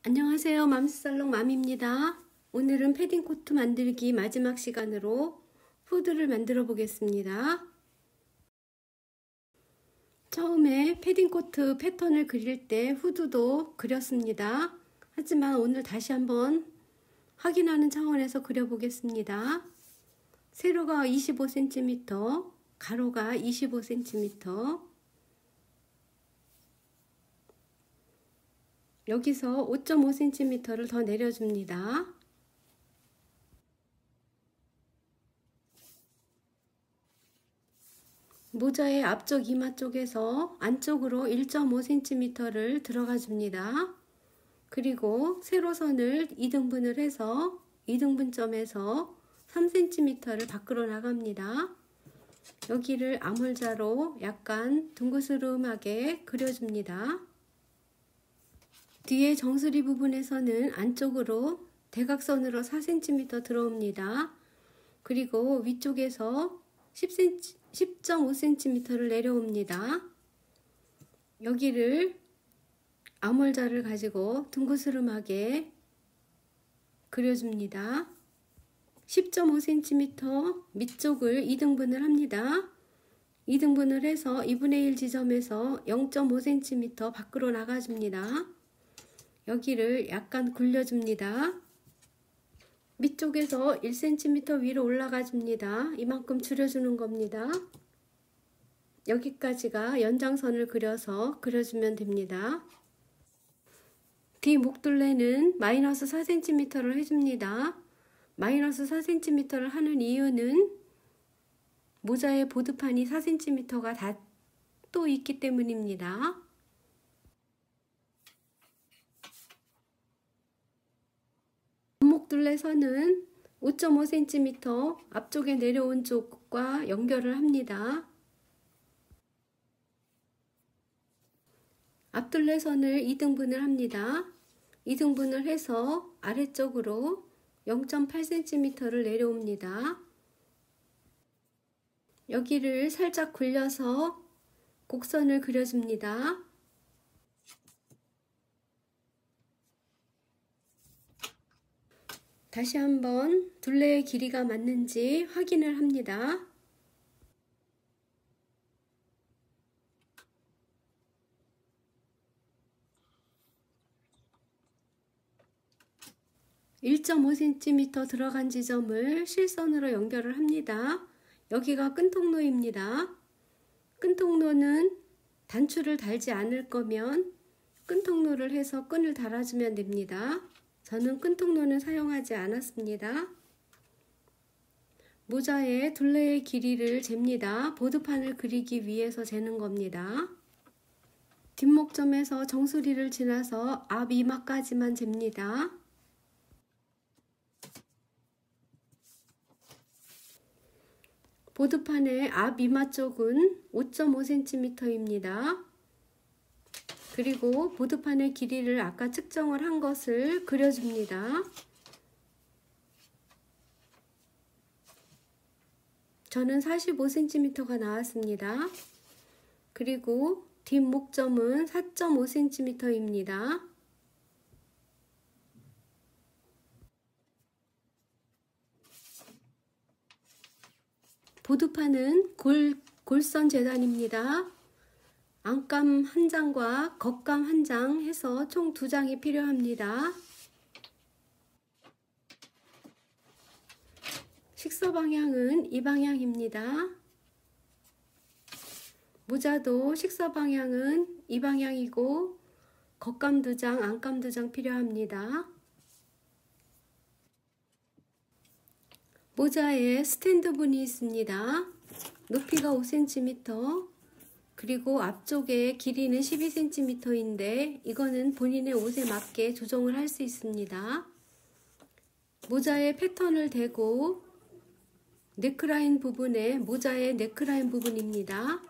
안녕하세요. 맘스살롱 맘입니다. 오늘은 패딩 코트 만들기 마지막 시간으로 후드를 만들어 보겠습니다. 처음에 패딩 코트 패턴을 그릴 때 후드도 그렸습니다. 하지만 오늘 다시 한번 확인하는 차원에서 그려보겠습니다. 세로가 25cm, 가로가 25cm, 여기서 5.5cm를 더 내려줍니다. 모자의 앞쪽 이마 쪽에서 안쪽으로 1.5cm를 들어가 줍니다. 그리고 세로선을 2등분을 해서 2등분점에서 3cm를 밖으로 나갑니다. 여기를 암홀자로 약간 둥그스름하게 그려줍니다. 뒤에 정수리 부분에서는 안쪽으로 대각선으로 4cm 들어옵니다. 그리고 위쪽에서 10.5cm를 내려옵니다. 여기를 암홀자를 가지고 둥그스름하게 그려줍니다. 10.5cm 밑쪽을 2등분을 합니다. 2등분을 해서 2분의 1 지점에서 0.5cm 밖으로 나가줍니다. 여기를 약간 굴려줍니다. 밑쪽에서 1cm 위로 올라가 줍니다. 이만큼 줄여주는 겁니다. 여기까지가 연장선을 그려서 그려주면 됩니다. 뒤 목둘레는 마이너스 4cm를 해줍니다. 마이너스 4cm를 하는 이유는 모자의 보드판이 4cm가 다 또 있기 때문입니다. 앞목둘레선은 5.5cm 앞쪽에 내려온 쪽과 연결을 합니다. 앞둘레선을 2등분을 합니다. 2등분을 해서 아래쪽으로 0.8cm를 내려옵니다. 여기를 살짝 굴려서 곡선을 그려줍니다. 다시 한번 둘레의 길이가 맞는지 확인을 합니다. (1.5cm) 들어간 지점을 실선으로 연결을 합니다. 여기가 끈통로입니다. 끈통로는 단추를 달지 않을 거면 끈통로를 해서 끈을 달아주면 됩니다. 저는 끈통로는 사용하지 않았습니다. 모자의 둘레의 길이를 잽니다. 보드판을 그리기 위해서 재는 겁니다. 뒷목점에서 정수리를 지나서 앞 이마까지만 잽니다. 보드판의 앞 이마 쪽은 5.5cm입니다. 그리고 보드판의 길이를 아까 측정을 한 것을 그려줍니다. 저는 45cm가 나왔습니다. 그리고 뒷목점은 4.5cm입니다. 보드판은 골선 재단입니다. 안감 한 장과 겉감 한 장 해서 총 2장이 필요합니다. 식서 방향은 이 방향입니다. 모자도 식서 방향은 이 방향이고 겉감 2장, 안감 2장 필요합니다. 모자에 스탠드 분이 있습니다. 높이가 5cm, 그리고 앞쪽에 길이는 12cm인데 이거는 본인의 옷에 맞게 조정을 할 수 있습니다. 모자에 패턴을 대고 네크라인 부분에 모자의 네크라인 부분입니다.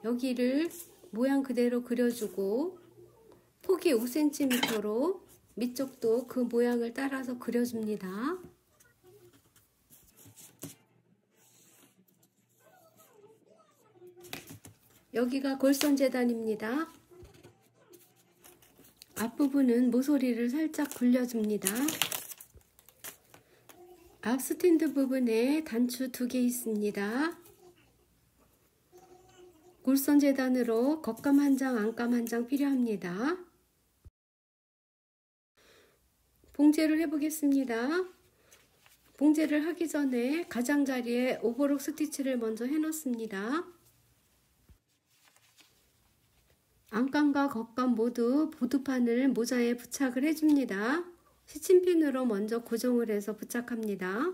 여기를 모양 그대로 그려주고 폭이 5cm로 밑쪽도 그 모양을 따라서 그려줍니다. 여기가 골선 재단입니다. 앞부분은 모서리를 살짝 굴려줍니다. 앞 스탠드 부분에 단추 2개 있습니다. 골선 재단으로 겉감 1장, 안감 1장 필요합니다. 봉제를 해보겠습니다. 봉제를 하기 전에 가장자리에 오버록 스티치를 먼저 해놓습니다. 안감과 겉감 모두 보드판을 모자에 부착을 해줍니다. 시침핀으로 먼저 고정을 해서 부착합니다.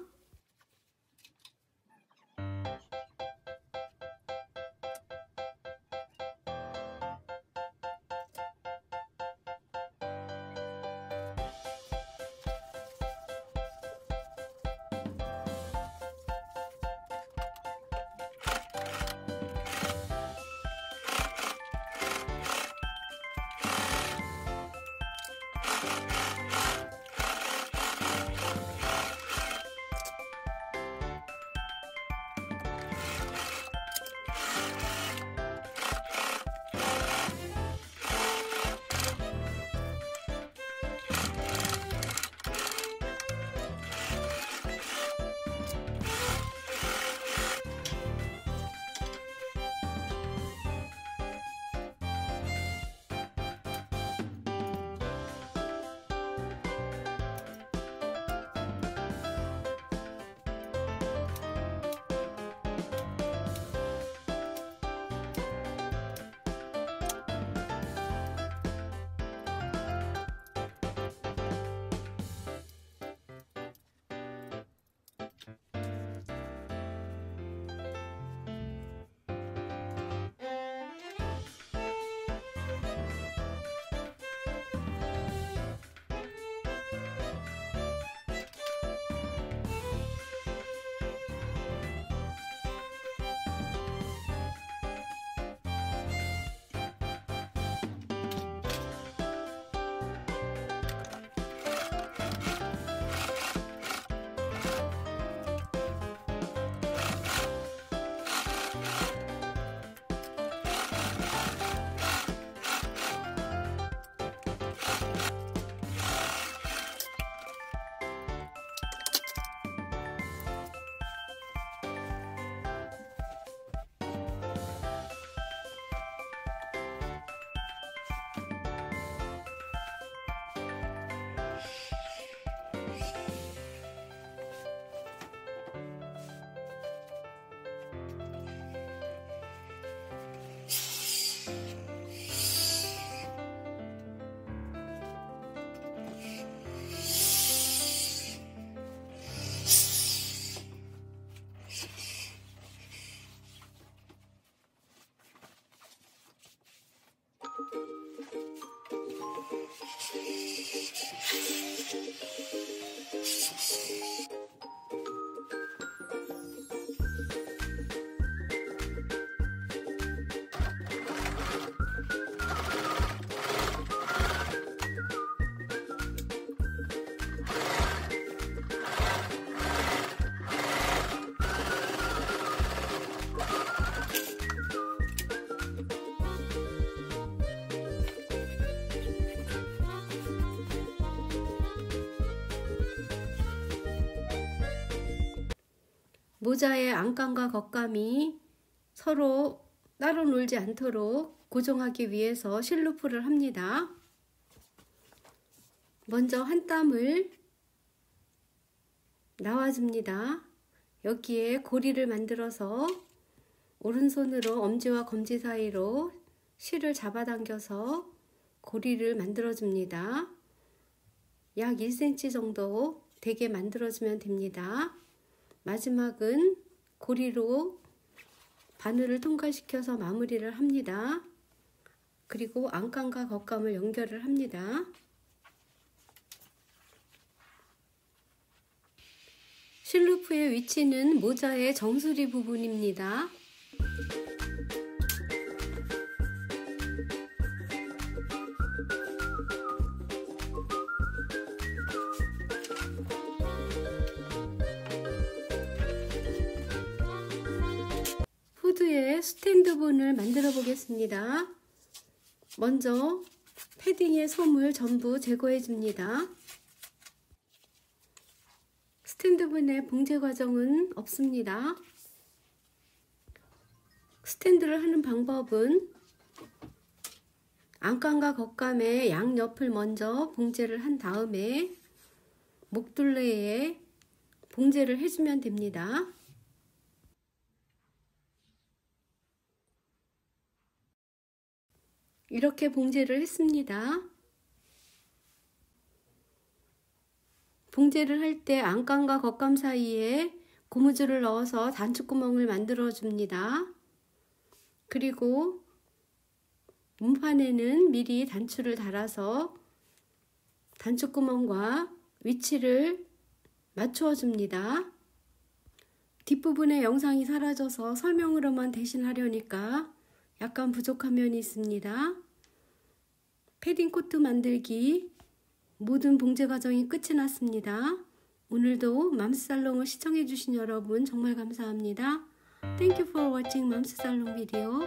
모자의 안감과 겉감이 서로 따로 놀지 않도록 고정하기 위해서 실루프를 합니다. 먼저 한 땀을 놔줍니다. 여기에 고리를 만들어서 오른손으로 엄지와 검지 사이로 실을 잡아당겨서 고리를 만들어줍니다. 약 1cm 정도 되게 만들어주면 됩니다. 마지막은 고리로 바늘을 통과시켜서 마무리를 합니다. 그리고 안감과 겉감을 연결을 합니다. 실루프의 위치는 모자의 정수리 부분입니다. 후드의 스탠드본을 만들어 보겠습니다. 먼저 패딩의 솜을 전부 제거해 줍니다. 스탠드분의 봉제 과정은 없습니다. 스탠드를 하는 방법은 안감과 겉감의 양옆을 먼저 봉제를 한 다음에 목둘레에 봉제를 해주면 됩니다. 이렇게 봉제를 했습니다. 봉제를 할 때 안감과 겉감 사이에 고무줄을 넣어서 단추구멍을 만들어 줍니다. 그리고 문판에는 미리 단추를 달아서 단추구멍과 위치를 맞추어 줍니다. 뒷부분에 영상이 사라져서 설명으로만 대신하려니까 약간 부족한 면이 있습니다. 패딩 코트 만들기 모든 봉제 과정이 끝이 났습니다. 오늘도 맘스살롱을 시청해 주신 여러분 정말 감사합니다. Thank you for watching 맘스살롱 video.